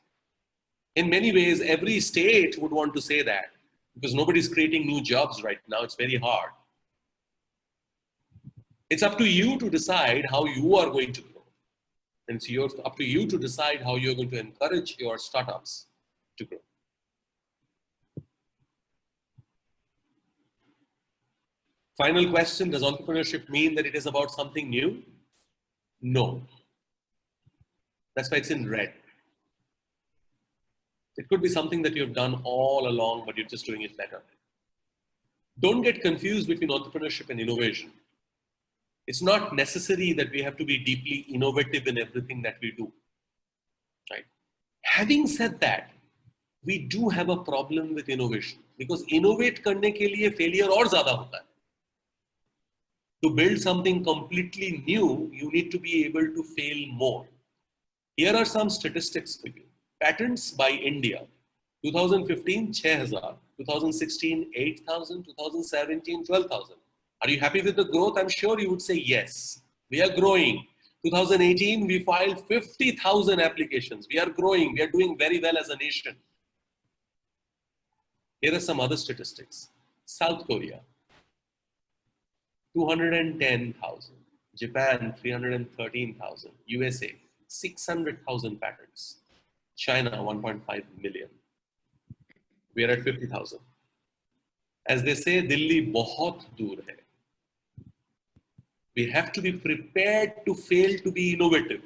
In many ways, every state would want to say that because nobody's creating new jobs right now. It's very hard. It's up to you to decide how you are going to grow. And it's up to you to decide how you're going to encourage your startups to grow. Final question, does entrepreneurship mean that it is about something new? No. That's why it's in red. It could be something that you've done all along, but you're just doing it better. Don't get confused between entrepreneurship and innovation. It's not necessary that we have to be deeply innovative in everything that we do. Right? Having said that, we do have a problem with innovation because innovate करने के लिए failure और ज़्यादा होता है. To build something completely new, you need to be able to fail more. Here are some statistics for you. Patents by India, 2015, 6,000, 2016, 8,000, 2017, 12,000. Are you happy with the growth? I'm sure you would say yes. We are growing. 2018, we filed 50,000 applications. We are growing. We are doing very well as a nation. Here are some other statistics. South Korea, 210,000. Japan, 313,000. USA, 600,000 patents. China, 1.5 million. We are at 50,000. As they say, Delhi बहुत दूर है. We have to be prepared to fail to be innovative.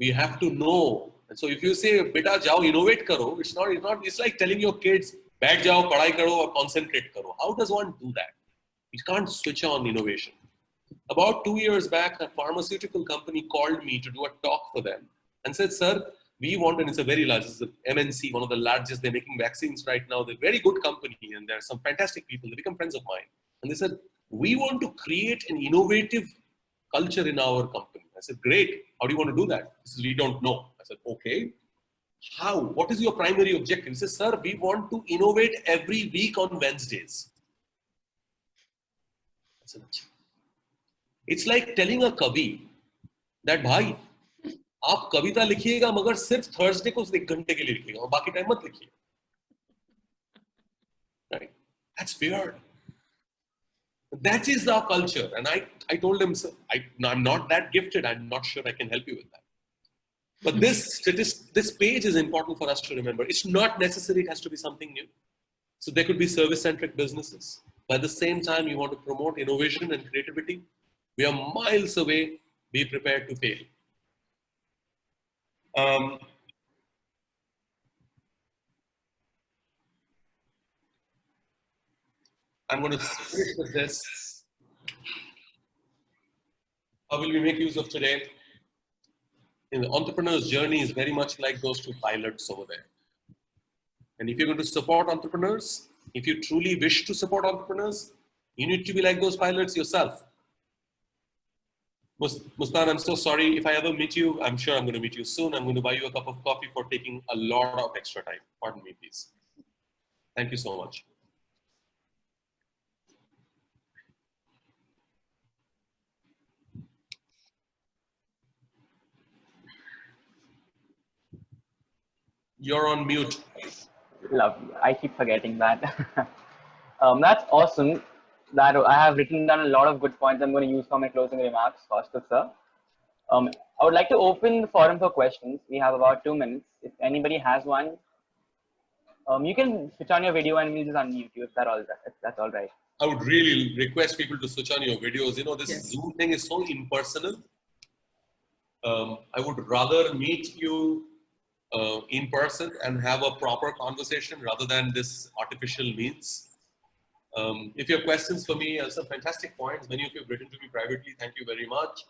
We have to know. And so if you say, beta jao innovate karo, it's like telling your kids, बैठ जाओ, पढ़ाई करो, or concentrate करो. How does one do that? You can't switch on innovation. About 2 years back, a pharmaceutical company called me to do a talk for them and said, sir, we want, and it's a very large, it's a MNC, one of the largest, they're making vaccines right now. They're a very good company and there are some fantastic people, they become friends of mine. And they said, we want to create an innovative culture in our company. I said, great, how do you want to do that? He said, we don't know. I said, okay, How? What is your primary objective? He says, sir, we want to innovate every week on Wednesdays. It's like telling a kavi that, भाई, आप कविता लिखिएगा मगर सिर्फ Thursday को 1 घंटे के लिए लिखिएगा और बाकी टाइम मत लिखिए. Right? That's weird. That is our culture. And I told him, sir, I'm not that gifted. I'm not sure I can help you with that. But this page is important for us to remember. It's not necessary it has to be something new. So there could be service-centric businesses. But at the same time, you want to promote innovation and creativity. We are miles away. Be prepared to fail. I'm going to finish with this. How will we make use of today? The entrepreneur's journey is very much like those 2 pilots over there. And if you're going to support entrepreneurs, if you truly wish to support entrepreneurs, you need to be like those pilots yourself. Mustan, I'm so sorry. If I ever meet you, I'm sure I'm going to meet you soon. I'm going to buy you a cup of coffee for taking a lot of extra time. Pardon me, please. Thank you so much. You're on mute. Lovely. I keep forgetting that. That's awesome. That I have written down a lot of good points I'm going to use for my closing remarks, Kaustav sir. I would like to open the forum for questions. We have about 2 minutes. If anybody has one, you can switch on your video and we'll just unmute you if that's all right. I would really request people to switch on your videos. You know, this Yes. Zoom thing is so impersonal. I would rather meet you in person and have a proper conversation rather than this artificial means. If you have questions for me, some fantastic points. Many of you have written to me privately. Thank you very much.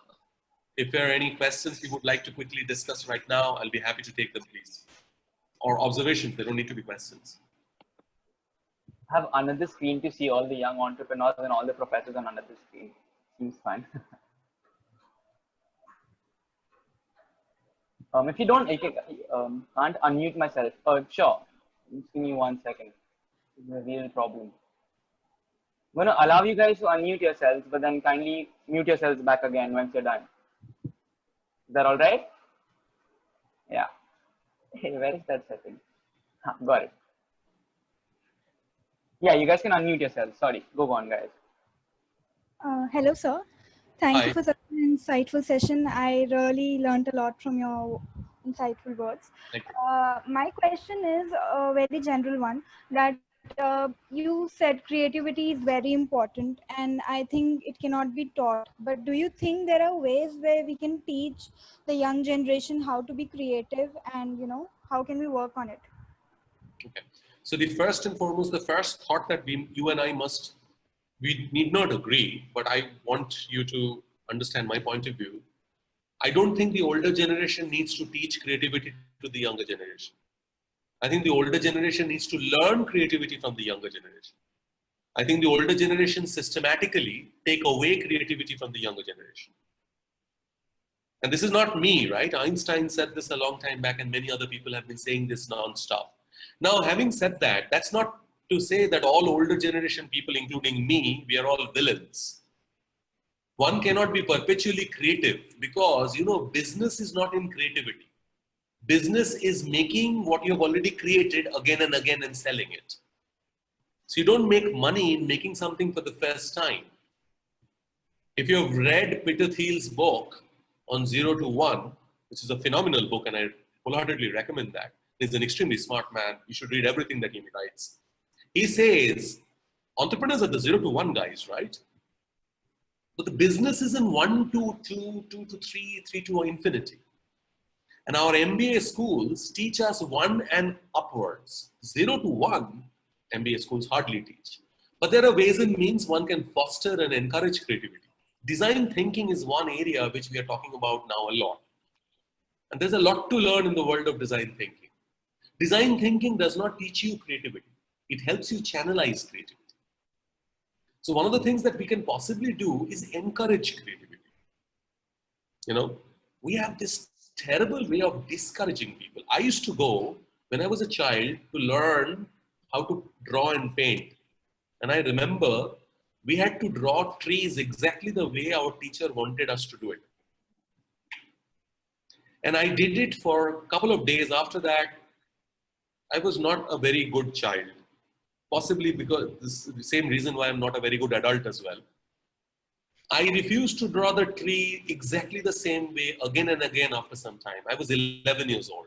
If there are any questions you would like to quickly discuss right now, I'll be happy to take them, please. Or observations, they don't need to be questions. Have another screen to see all the young entrepreneurs and all the professors on another screen. Seems fun. If you don't, can't unmute myself. Sure. Just give me 1 second. It's a real problem. I'm going to allow you guys to unmute yourselves, but then kindly mute yourselves back again once you're done. Is that all right? Yeah. Hey, where is that setting? Got it. Yeah, you guys can unmute yourselves. Sorry. Go on, guys. Hello, sir. Thank Hi. you for such an insightful session. I really learned a lot from your insightful words. Thank you. My question is a very general one, that you said creativity is very important and I think it cannot be taught. But do you think there are ways where we can teach the young generation how to be creative and, you know, how can we work on it? Okay. So the first and foremost, the first thought that you and I we need not agree, but I want you to understand my point of view. I don't think the older generation needs to teach creativity to the younger generation. I think the older generation needs to learn creativity from the younger generation. I think the older generation systematically take away creativity from the younger generation. And this is not me, right? Einstein said this a long time back and many other people have been saying this non-stop. Now, having said that, that's not to say that all older generation people, including me, we are all villains. One cannot be perpetually creative because, you know, business is not in creativity. Business is making what you have already created again and again and selling it. So you don't make money in making something for the first time. If you have read Peter Thiel's book on 0 to 1, which is a phenomenal book and I wholeheartedly recommend that. He's an extremely smart man. You should read everything that he writes. He says, entrepreneurs are the 0 to 1 guys, right? But the business is in 1 to 2, 2 to 3, 3 to infinity. And our MBA schools teach us 1 and upwards. 0 to 1, MBA schools hardly teach. But there are ways and means one can foster and encourage creativity. Design thinking is one area which we are talking about now a lot. And there's a lot to learn in the world of design thinking. Design thinking does not teach you creativity. It helps you channelize creativity. So one of the things that we can possibly do is encourage creativity. You know, we have this terrible way of discouraging people. I used to go, when I was a child, to learn how to draw and paint. And I remember we had to draw trees exactly the way our teacher wanted us to do it. And I did it for a couple of days. After that, I was not a very good child. Possibly because this is the same reason why I'm not a very good adult as well. I refused to draw the tree exactly the same way again and again after some time. I was 11 years old.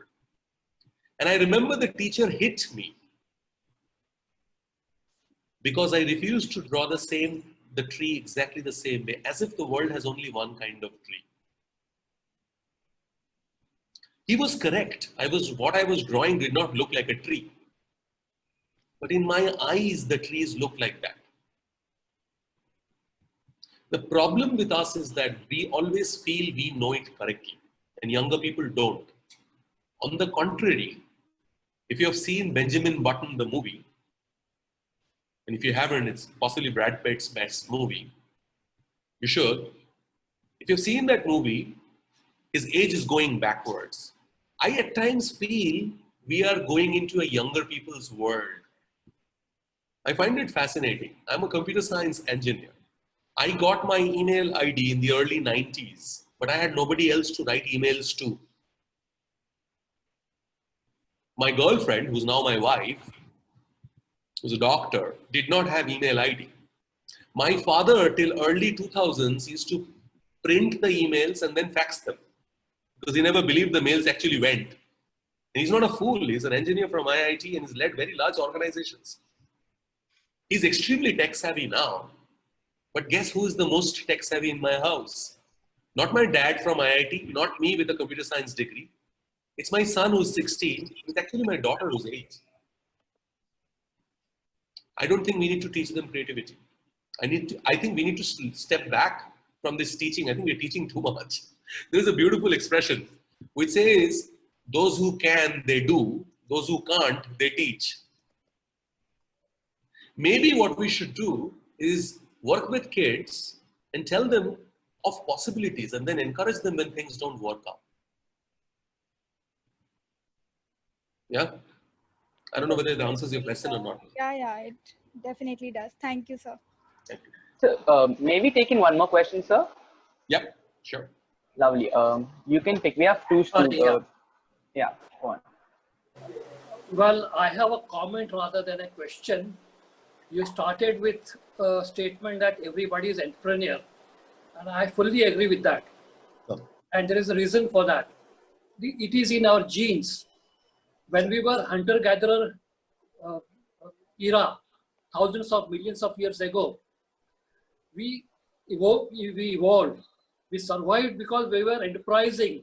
And I remember the teacher hit me because I refused to draw the tree exactly the same way, as if the world has only one kind of tree. He was correct. What I was drawing did not look like a tree. But in my eyes, the trees look like that. The problem with us is that we always feel we know it correctly, and younger people don't. On the contrary, if you have seen Benjamin Button, the movie, and if you haven't, it's possibly Brad Pitt's best movie, you should. If you've seen that movie, his age is going backwards. I at times feel we are going into a younger people's world. I find it fascinating. I'm a computer science engineer. I got my email ID in the early 90s, but I had nobody else to write emails to. My girlfriend, who's now my wife, who's a doctor, did not have email ID. My father, till early 2000s, used to print the emails and then fax them because he never believed the mails actually went. And he's not a fool. He's an engineer from IIT and he's led very large organizations. He's extremely tech savvy now. But guess who is the most tech savvy in my house? Not my dad from IIT, not me with a computer science degree. It's my son who's 16. It's actually my daughter who's 8. I don't think we need to teach them creativity. I think we need to step back from this teaching. I think we're teaching too much. There's a beautiful expression which says, those who can, they do. Those who can't, they teach. Maybe what we should do is work with kids and tell them of possibilities and then encourage them when things don't work out. Yeah? I don't know whether it answers your question or not. Yeah, it definitely does. Thank you, sir. Thank you. So maybe taking one more question, sir. Yep, sure. Lovely. You can pick. We have two students. Yeah, go on. Well, I have a comment rather than a question. You started with a statement that everybody is entrepreneur, and I fully agree with that. Oh. And there is a reason for that. It is in our genes. When we were hunter-gatherer era, thousands of millions of years ago, we evolved, we survived because we were enterprising.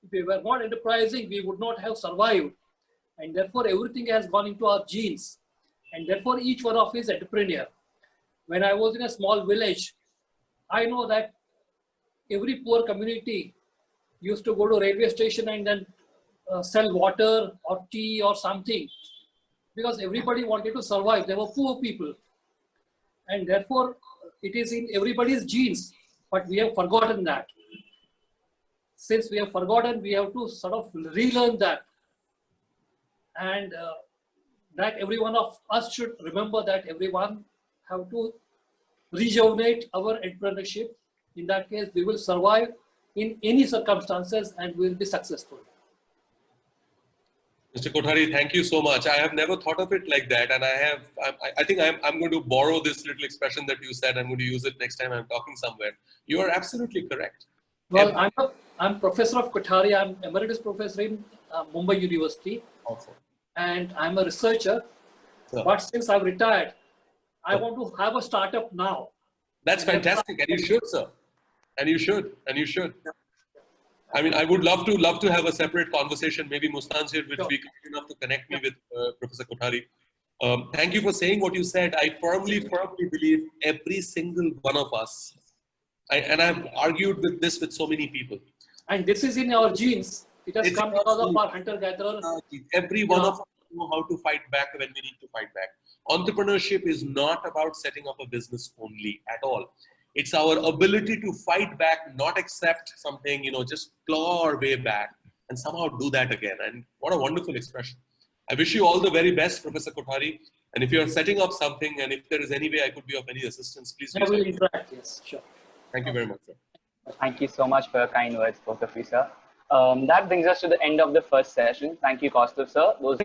If we were not enterprising, we would not have survived. And therefore, everything has gone into our genes. And therefore, each one of us is entrepreneur. When I was in a small village, I know that every poor community used to go to railway station and then sell water or tea or something, because everybody wanted to survive. They were poor people. And therefore, it is in everybody's genes, but we have forgotten that. Since we have forgotten, we have to sort of relearn that. And that every one of us should remember that everyone have to rejuvenate our entrepreneurship. In that case, we will survive in any circumstances and we will be successful. Mr. Kothari, thank you so much. I have never thought of it like that, and I think I'm going to borrow this little expression that you said. I'm going to use it next time I'm talking somewhere. You are absolutely correct. Well, I'm professor of Kothari. I'm emeritus professor in Mumbai University. Awesome. And I'm a researcher. So, but since I've retired, I want to have a startup now. That's fantastic, and you should, sir. And you should. I mean, I would love to have a separate conversation, maybe Mustanjir, which be kind enough to connect me with Professor Kothari. Thank you for saying what you said. I firmly believe every single one of us, and I've argued with this with so many people. And this is in our genes. It has come because of our hunter-gatherer. Every one of us know how to fight back when we need to fight back. Entrepreneurship is not about setting up a business only at all. It's our ability to fight back, not accept something, just claw our way back and somehow do that again. And what a wonderful expression. I wish you all the very best, Professor Kothari. And if you are setting up something, and if there is any way I could be of any assistance, please Yeah, reach we'll out. interact. Yes, sure. Thank you very much, sir. Thank you so much for your kind words, both of you, sir. That brings us to the end of the first session. Thank you, Kaustav, sir. Those